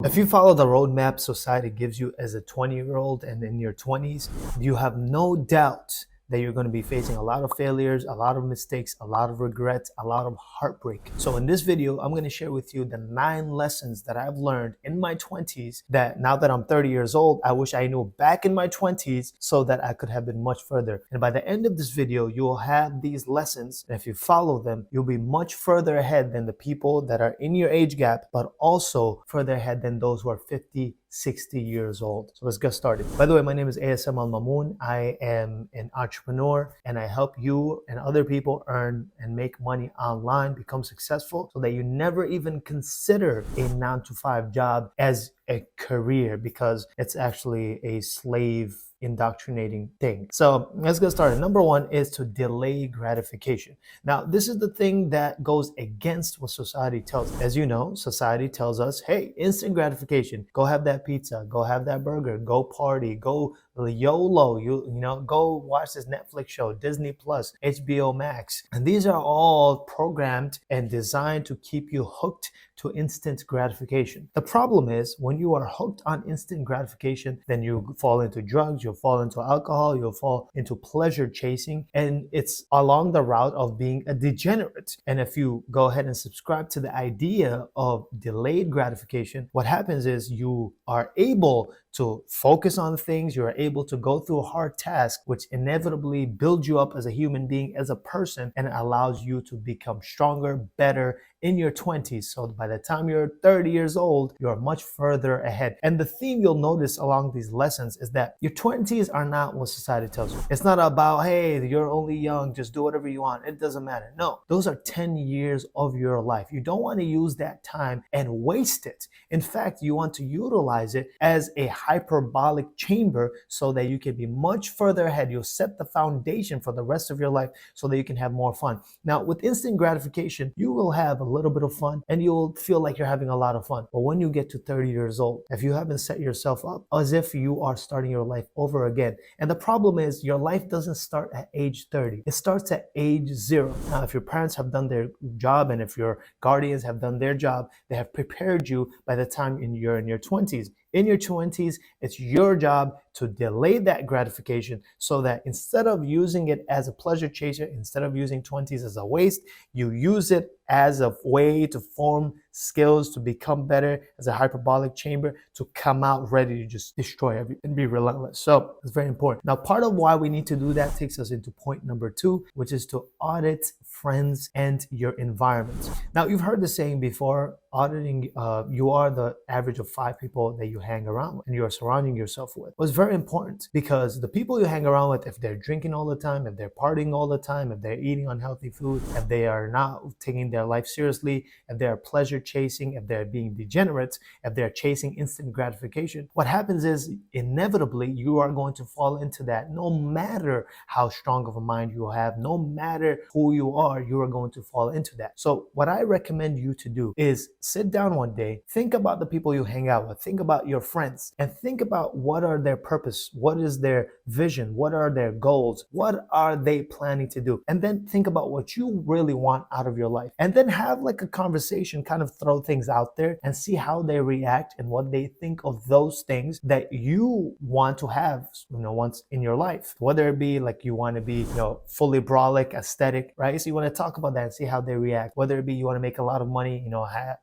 If you follow the roadmap society gives you as a 20-year-old and in your 20s, you have no doubt that you're going to be facing a lot of failures, a lot of mistakes, a lot of regrets, a lot of heartbreak. So in this video, I'm going to share with you the 9 lessons that I've learned in my 20s that now that I'm 30 years old, I wish I knew back in my 20s so that I could have been much further. And by the end of this video, you'll have these lessons. And if you follow them, you'll be much further ahead than the people that are in your age gap, but also further ahead than those who are 50, 60 years old. So let's get started. By the way, my name is Al-Mamun. I am an entrepreneur and I help you and other people earn and make money online, become successful so that you never even consider a 9 to 5 job as a career, because it's actually a slave indoctrinating thing. So let's get started. Number 1 is to delay gratification. Now, this is the thing that goes against what society tells us. As you know, society tells us, hey, instant gratification, go have that pizza, go have that burger, go party, go YOLO, you know, go watch this Netflix show, Disney Plus, HBO Max. And these are all programmed and designed to keep you hooked to instant gratification. The problem is when you are hooked on instant gratification, then you fall into drugs, you'll fall into alcohol, you'll fall into pleasure chasing, and it's along the route of being a degenerate. And if you go ahead and subscribe to the idea of delayed gratification, what happens is you are able to focus on things, you're able to go through a hard task, which inevitably builds you up as a human being, as a person, and allows you to become stronger, better in your 20s. So by the time you're 30 years old, you're much further ahead. And the theme you'll notice along these lessons is that your 20s are not what society tells you. It's not about, hey, you're only young, just do whatever you want, it doesn't matter. No, those are 10 years of your life. You don't want to use that time and waste it. In fact, you want to utilize it as a hyperbolic chamber so that you can be much further ahead. You'll set the foundation for the rest of your life so that you can have more fun. Now, with instant gratification, you will have a little bit of fun and you'll feel like you're having a lot of fun. But when you get to 30 years old, if you haven't set yourself up as if you are starting your life over again, and the problem is your life doesn't start at age 30, it starts at age 0. Now, if your parents have done their job and if your guardians have done their job, they have prepared you by the time you're in your 20s. In your 20s, it's your job to delay that gratification so that instead of using it as a pleasure chaser, instead of using 20s as a waste, you use it as a way to form skills, to become better, as a hyperbolic chamber, to come out ready to just destroy everything and be relentless. So it's very important. Now, part of why we need to do that takes us into point number 2, which is to audit friends and your environment. Now, you've heard the saying before, auditing, you are the average of 5 people that you hang around with and you are surrounding yourself with. It's very important because the people you hang around with, if they're drinking all the time, if they're partying all the time, if they're eating unhealthy food, if they are not taking their life seriously, if they're pleasure chasing, if they're being degenerates, if they're chasing instant gratification, what happens is inevitably you are going to fall into that. No matter how strong of a mind you have, no matter who you are going to fall into that. So what I recommend you to do is sit down one day, think about the people you hang out with, think about your friends, and think about what are their purpose, what is their vision, what are their goals, what are they planning to do, and then think about what you really want out of your life, and then have like a conversation, kind of throw things out there and see how they react and what they think of those things that you want to have, once in your life. Whether it be like you want to be, fully brolic, aesthetic, right? So you want to talk about that and see how they react. Whether it be you want to make a lot of money,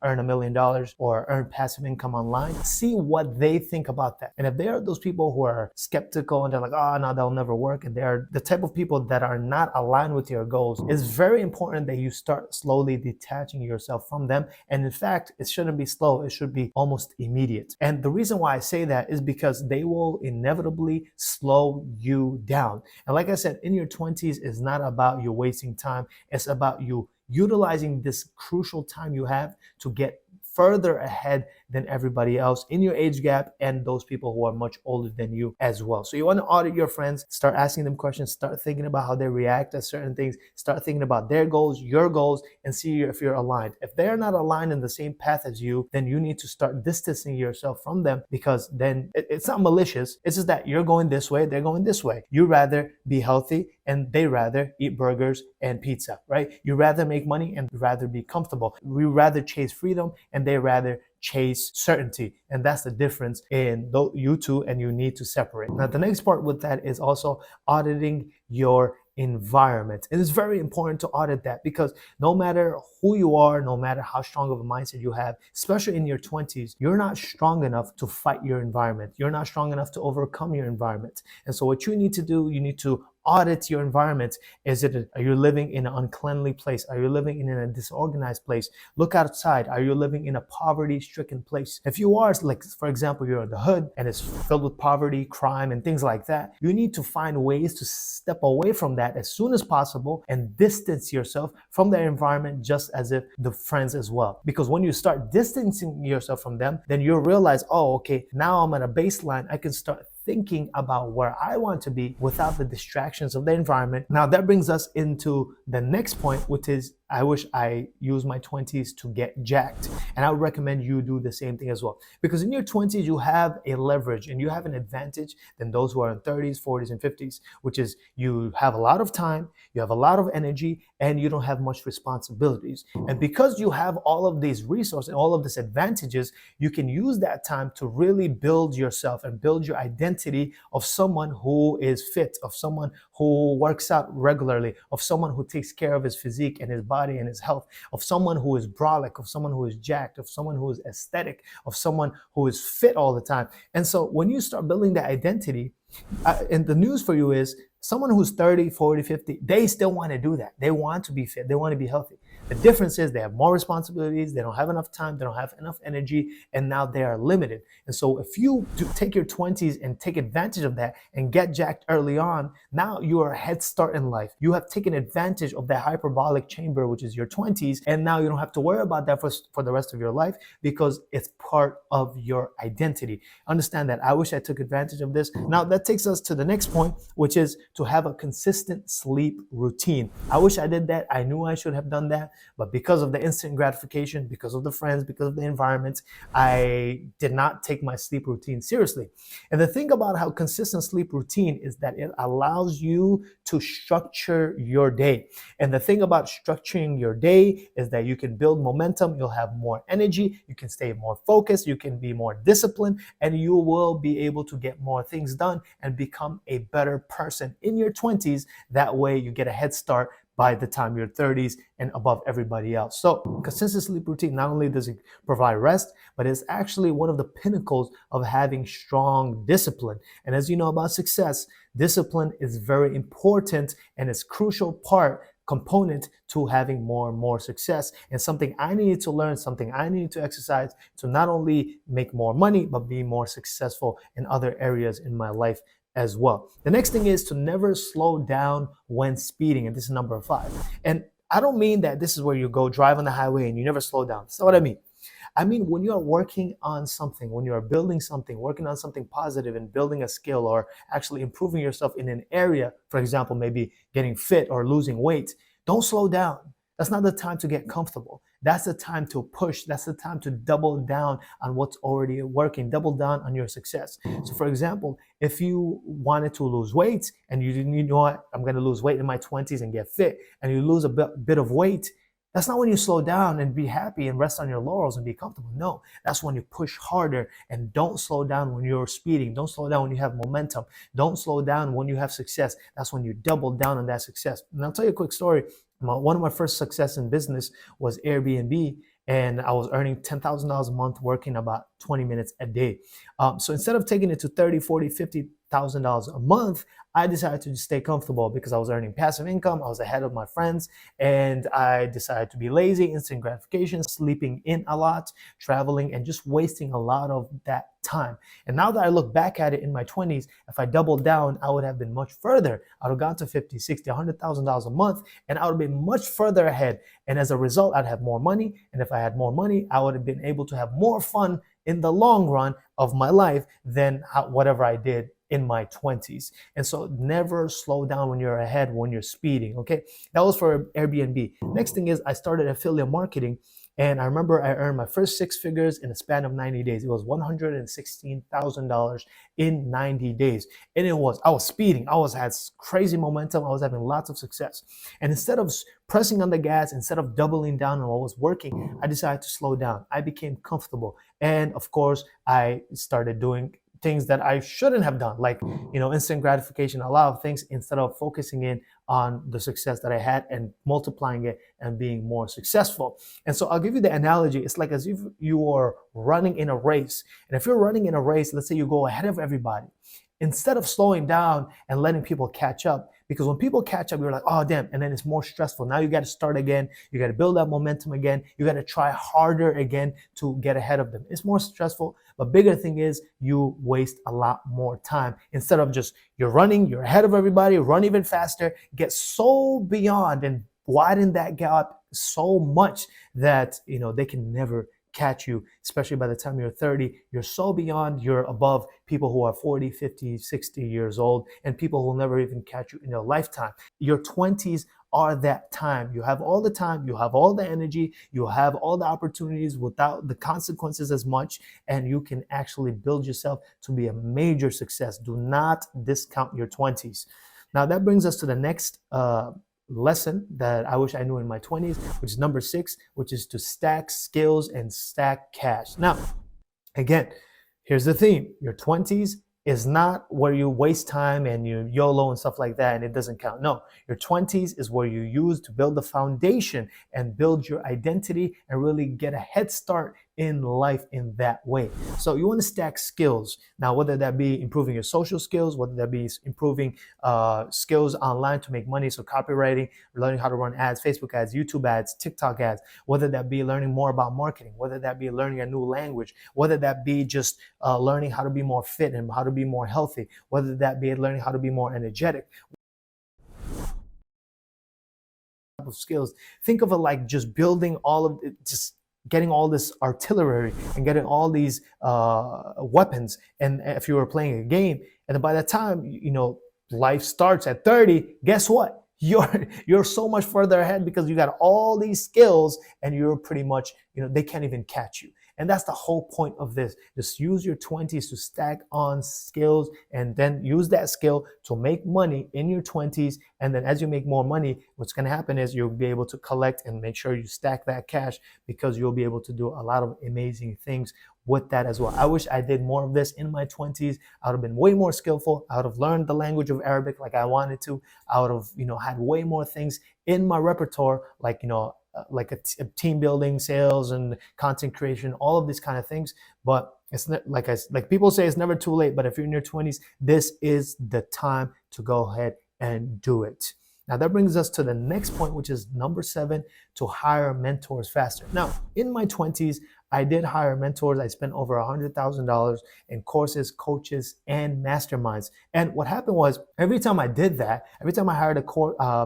earn $1 million or earn passive income online, see what they think about that. And if they are those people who are skeptical and they're like, oh no, that'll never work, and they're the type of people that are not aligned with your goals, it's very important that you start slowly detaching yourself from them. And in fact, it shouldn't be slow, it should be almost immediate. And the reason why I say that is because they will inevitably slow you down. And like I said, in your 20s is not about you wasting time, it's about you utilizing this crucial time you have to get further ahead than everybody else in your age gap and those people who are much older than you as well. So you want to audit your friends, start asking them questions, start thinking about how they react to certain things, start thinking about their goals, your goals, and see if you're aligned. If they're not aligned in the same path as you, then you need to start distancing yourself from them, because then it's not malicious. It's just that you're going this way, they're going this way. You rather be healthy and they rather eat burgers and pizza, right? You rather make money and rather be comfortable. We rather chase freedom and they rather chase certainty. And that's the difference in you two, and you need to separate. Now, the next part with that is also auditing your environment. It is very important to audit that, because no matter who you are, no matter how strong of a mindset you have, especially in your 20s, you're not strong enough to fight your environment. You're not strong enough to overcome your environment. And so what you need to do, you need to audit your environment. Are you living in an uncleanly place? Are you living in a disorganized place? Look outside. Are you living in a poverty-stricken place? If you are, like for example, you're in the hood and it's filled with poverty, crime, and things like that, you need to find ways to step away from that as soon as possible and distance yourself from that environment, just as if the friends as well. Because when you start distancing yourself from them, then you'll realize, oh, okay, now I'm at a baseline. I can start thinking about where I want to be without the distractions of the environment. Now that brings us into the next point, which is, I wish I used my 20s to get jacked. And I would recommend you do the same thing as well. Because in your 20s, you have a leverage and you have an advantage than those who are in 30s, 40s, and 50s, which is you have a lot of time, you have a lot of energy, and you don't have much responsibilities. And because you have all of these resources and all of these advantages, you can use that time to really build yourself and build your identity of someone who is fit, of someone who works out regularly, of someone who takes care of his physique and his body and his health, of someone who is brolic, of someone who is jacked, of someone who is aesthetic, of someone who is fit all the time. And so when you start building that identity, and the news for you is, someone who's 30, 40, 50, they still want to do that. They want to be fit. They want to be healthy. The difference is they have more responsibilities. They don't have enough time. They don't have enough energy. And now they are limited. And so if you take your 20s and take advantage of that and get jacked early on, now you are a head start in life. You have taken advantage of that hyperbolic chamber, which is your 20s. And now you don't have to worry about that for the rest of your life, because it's part of your identity. Understand that. I wish I took advantage of this. Now that takes us to the next point, which is to have a consistent sleep routine. I wish I did that. I knew I should have done that. But because of the instant gratification, because of the friends, because of the environment, I did not take my sleep routine seriously. And the thing about how consistent sleep routine is that it allows you to structure your day. And the thing about structuring your day is that you can build momentum, you'll have more energy, you can stay more focused, you can be more disciplined, and you will be able to get more things done and become a better person in your 20s. That way you get a head start by the time you're 30s and above everybody else. So consistent sleep routine, not only does it provide rest, but it's actually one of the pinnacles of having strong discipline. And as you know about success, discipline is very important and it's a crucial component to having more and more success, and something I needed to learn, something I needed to exercise to not only make more money, but be more successful in other areas in my life as well. The next thing is to never slow down when speeding, and this is number 5. And I don't mean that this is where you go drive on the highway and you never slow down. That's not what I mean. I mean, when you are working on something, when you are building something, working on something positive and building a skill, or actually improving yourself in an area, for example, maybe getting fit or losing weight, don't slow down. That's not the time to get comfortable. That's the time to push. That's the time to double down on what's already working, double down on your success. So for example, if you wanted to lose weight and you know what, I'm going to lose weight in my 20s and get fit, and you lose a bit of weight, that's not when you slow down and be happy and rest on your laurels and be comfortable. No, that's when you push harder, and don't slow down when you're speeding. Don't slow down when you have momentum. Don't slow down when you have success. That's when you double down on that success. And I'll tell you a quick story. One of my first success in business was Airbnb, and I was earning $10,000 a month working about 20 minutes a day. So instead of taking it to $30,000, $40,000, $50,000 a month, I decided to just stay comfortable because I was earning passive income. I was ahead of my friends, and I decided to be lazy, instant gratification, sleeping in a lot, traveling, and just wasting a lot of that time. And now that I look back at it in my 20s, if I doubled down, I would have been much further. I would have gone to $50,000, $60,000, $100,000 a month, and I would have been much further ahead. And as a result, I'd have more money. And if I had more money, I would have been able to have more fun in the long run of my life than whatever I did in my 20s. And so never slow down when you're ahead, when you're speeding. Okay, that was for Airbnb. Next thing is I started affiliate marketing And I remember I earned my first six figures in a span of 90 days. It was $116,000 in 90 days. And I was speeding. Had crazy momentum. I was having lots of success. And instead of pressing on the gas, instead of doubling down on what was working, I decided to slow down. I became comfortable. And of course, I started doing things that I shouldn't have done, like, instant gratification, a lot of things, instead of focusing in on the success that I had and multiplying it and being more successful. And so I'll give you the analogy. It's like as if you are running in a race. And if you're running in a race, let's say you go ahead of everybody, instead of slowing down and letting people catch up, because when people catch up, you're like, oh, damn. And then it's more stressful. Now you got to start again. You got to build that momentum again. You got to try harder again to get ahead of them. It's more stressful. But bigger thing is you waste a lot more time. Instead of just you're running, you're ahead of everybody, run even faster, get so beyond and widen that gap so much that, they can never catch you, especially by the time you're 30. You're so beyond, you're above people who are 40, 50, 60 years old, and people who will never even catch you in your lifetime. Your 20s are that time. You have all the time, you have all the energy, you have all the opportunities without the consequences as much, and you can actually build yourself to be a major success. Do not discount your 20s. Now that brings us to the next lesson that I wish I knew in my 20s, which is number 6, which is to stack skills and stack cash. Now, again, here's the theme. Your 20s is not where you waste time and you YOLO and stuff like that and it doesn't count. No, your 20s is where you use to build the foundation and build your identity and really get a head start in life in that way. So you want to stack skills. Now, whether that be improving your social skills, whether that be improving skills online to make money, so copywriting, learning how to run ads, Facebook ads, YouTube ads, TikTok ads, whether that be learning more about marketing, whether that be learning a new language, whether that be just learning how to be more fit and how to be more healthy, whether that be learning how to be more energetic. Of skills, think of it like just building all of it, just getting all this artillery and getting all these weapons. And if you were playing a game, and by the time life starts at 30, guess what? You're so much further ahead because you got all these skills, and you're pretty much they can't even catch you. And that's the whole point of this. Just use your 20s to stack on skills, and then use that skill to make money in your 20s. And then as you make more money, what's going to happen is you'll be able to collect and make sure you stack that cash, because you'll be able to do a lot of amazing things with that as well. I wish I did more of this in my 20s. I would have been way more skillful. I would have learned the language of Arabic like I wanted to. I would have, had way more things in my repertoire, like, like a team building, sales, and content creation, all of these kind of things. But it's not, like people say, it's never too late. But if you're in your 20s, this is the time to go ahead and do it. Now that brings us to the next point, which is number 7, to hire mentors faster. Now, in my 20s, I did hire mentors. I spent over $100,000 in courses, coaches, and masterminds. And what happened was, every time I did that, every time I hired a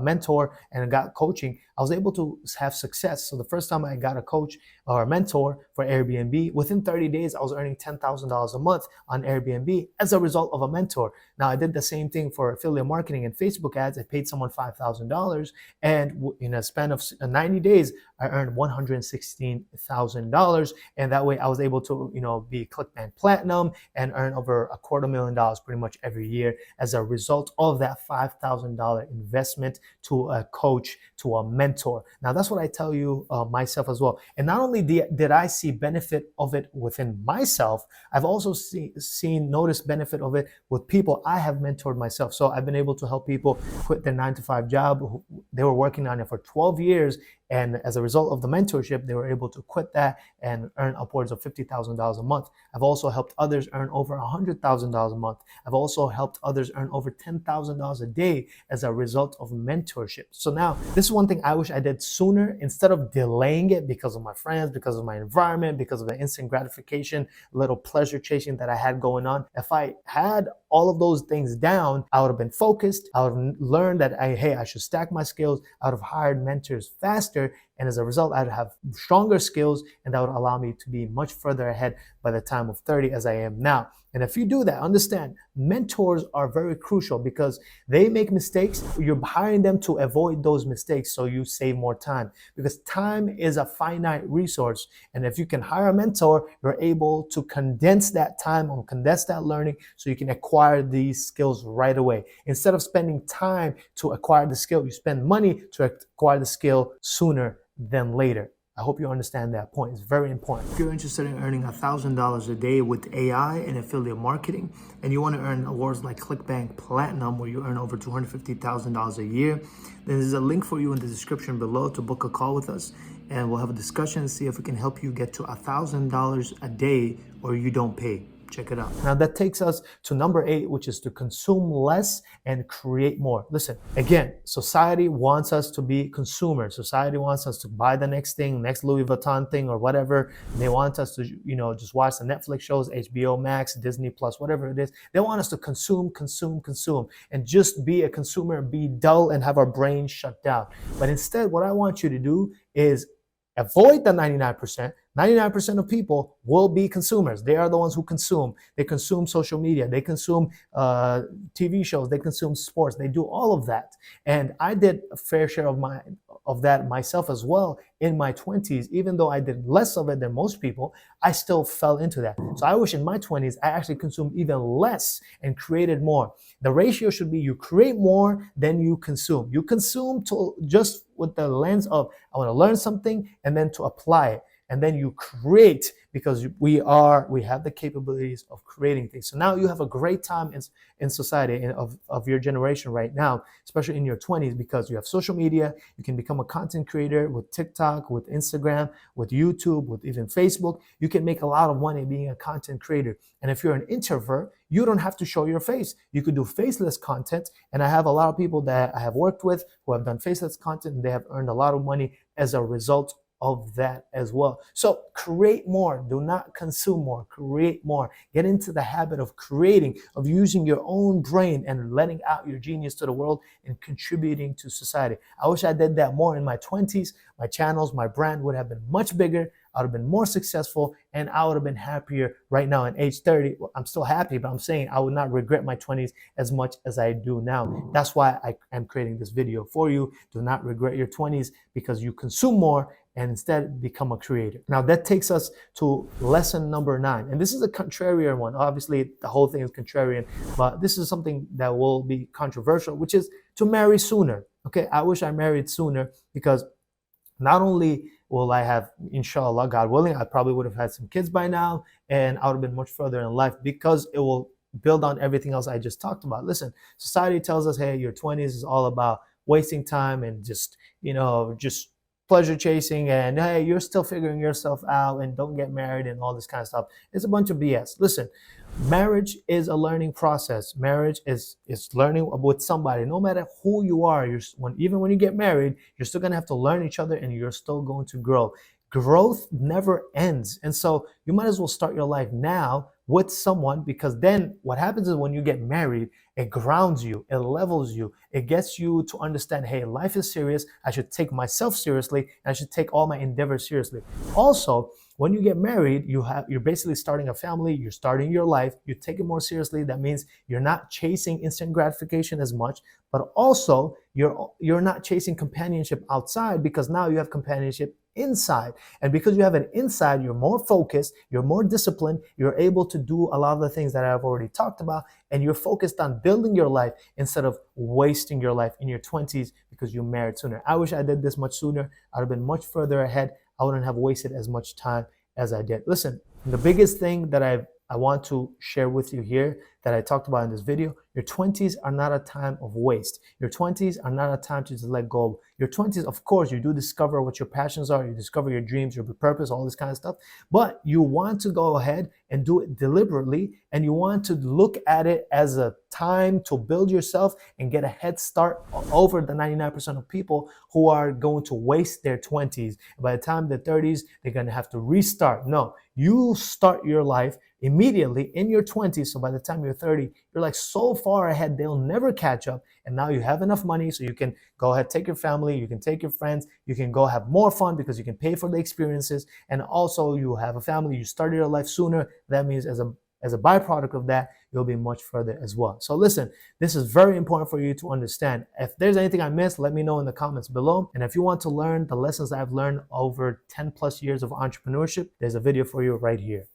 mentor and got coaching, I was able to have success. So the first time I got a coach or a mentor for Airbnb, within 30 days, I was earning $10,000 a month on Airbnb as a result of a mentor. Now, I did the same thing for affiliate marketing and Facebook ads. I paid someone $5,000, and in a span of 90 days, I earned $116,000. And that way I was able to, be ClickBank Platinum and earn over $250,000 pretty much every year as a result of that $5,000 investment to a coach, to a mentor. Now, that's what I tell you myself as well. And not only did I see benefit of it within myself, I've also noticed benefit of it with people I have mentored myself. So I've been able to help people quit their 9-to-5 job. They were working on it for 12 years. And as a result of the mentorship, they were able to quit that and earn upwards of $50,000 a month. I've also helped others earn over $100,000 a month. I've also helped others earn over $10,000 a day as a result of mentorship. So now, this is one thing I wish I did sooner, instead of delaying it because of my friends, because of my environment, because of the instant gratification, little pleasure chasing that I had going on. If I had all of those things down, I would have been focused. I would have learned that I should stack my skills. I would have hired mentors faster, And as a result, I'd have stronger skills, and that would allow me to be much further ahead by the time of 30 as I am now. And if you do that, understand mentors are very crucial because they make mistakes. You're hiring them to avoid those mistakes so you save more time, because time is a finite resource. And if you can hire a mentor, you're able to condense that time or condense that learning so you can acquire these skills right away. Instead of spending time to acquire the skill, you spend money to acquire the skill sooner than later. I hope you understand that point. It's very important. If you're interested in earning $1,000 a day with AI and affiliate marketing, and you want to earn awards like ClickBank Platinum, where you earn over $250,000 a year, then there's a link for you in the description below to book a call with us, and we'll have a discussion and see if we can help you get to $1,000 a day or you don't pay. Check it out. Now that takes us to number 8, which is to consume less and create more. Listen, again, society wants us to be consumers. Society wants us to buy the next thing, next Louis Vuitton thing or whatever. And they want us to, just watch the Netflix shows, HBO Max, Disney Plus, whatever it is. They want us to consume, and just be a consumer, be dull and have our brain shut down. But instead, what I want you to do is avoid the 99%. 99% of people will be consumers. They are the ones who consume. They consume social media. They consume TV shows. They consume sports. They do all of that. And I did a fair share of that myself as well in my 20s. Even though I did less of it than most people, I still fell into that. So I wish in my 20s, I actually consumed even less and created more. The ratio should be you create more than you consume. You consume to just with the lens of, I want to learn something and then to apply it. And then you create because we have the capabilities of creating things. So now you have a great time in society of your generation right now, especially in your 20s, because you have social media. You can become a content creator with TikTok, with Instagram, with YouTube, with even Facebook. You can make a lot of money being a content creator. And if you're an introvert, you don't have to show your face. You could do faceless content. And I have a lot of people that I have worked with who have done faceless content, and they have earned a lot of money as a result of that as well. So create more. Do not consume more. Create more. Get into the habit of creating, of using your own brain and letting out your genius to the world and contributing to society. I wish I did that more in my 20s. My channels, my brand would have been much bigger. I would have been more successful, and I would have been happier right now in age 30. Well, I'm still happy, but I'm saying I would not regret my 20s as much as I do now. That's why I am creating this video for you. Do not regret your 20s because you consume more and instead become a creator. Now that takes us to lesson number 9. And this is a contrarian one. Obviously, the whole thing is contrarian, but this is something that will be controversial, which is to marry sooner. Okay, I wish I married sooner because not only will I have, inshallah, God willing, I probably would have had some kids by now, and I would have been much further in life because it will build on everything else I just talked about. Listen, society tells us, hey, your 20s is all about wasting time and just pleasure chasing, and hey, you're still figuring yourself out and don't get married and all this kind of stuff. It's a bunch of BS. Listen, marriage is a learning process. Marriage is learning with somebody. No matter who you are, even when you get married, you're still gonna have to learn each other and you're still going to grow. Growth never ends. And so you might as well start your life now with someone, because then what happens is when you get married, it grounds you, it levels you, it gets you to understand, hey, life is serious. I should take myself seriously, and I should take all my endeavors seriously. Also, when you get married, you're basically starting a family, you're starting your life, you take it more seriously. That means you're not chasing instant gratification as much, but also you're not chasing companionship outside, because now you have companionship inside. And because you have an inside, you're more focused, you're more disciplined, you're able to do a lot of the things that I've already talked about, and you're focused on building your life instead of wasting your life in your 20s because you married sooner. I wish I did this much sooner. I'd have been much further ahead. I wouldn't have wasted as much time as I did. Listen, the biggest thing that I want to share with you here that I talked about in this video, your 20s are not a time of waste. Your 20s are not a time to just let go. Your 20s, of course, you do discover what your passions are, you discover your dreams, your purpose, all this kind of stuff, but you want to go ahead and do it deliberately, and you want to look at it as a time to build yourself and get a head start over the 99% of people who are going to waste their 20s. By the time they're 30s, they're going to have to restart. No, you start your life immediately in your 20s. So by the time you're 30, you're like so far ahead, they'll never catch up. And now you have enough money so you can go ahead, take your family, you can take your friends, you can go have more fun because you can pay for the experiences. And also you have a family, you started your life sooner. That means as a byproduct of that, you'll be much further as well. So listen, this is very important for you to understand. If there's anything I missed, let me know in the comments below. And if you want to learn the lessons I've learned over 10 plus years of entrepreneurship, there's a video for you right here.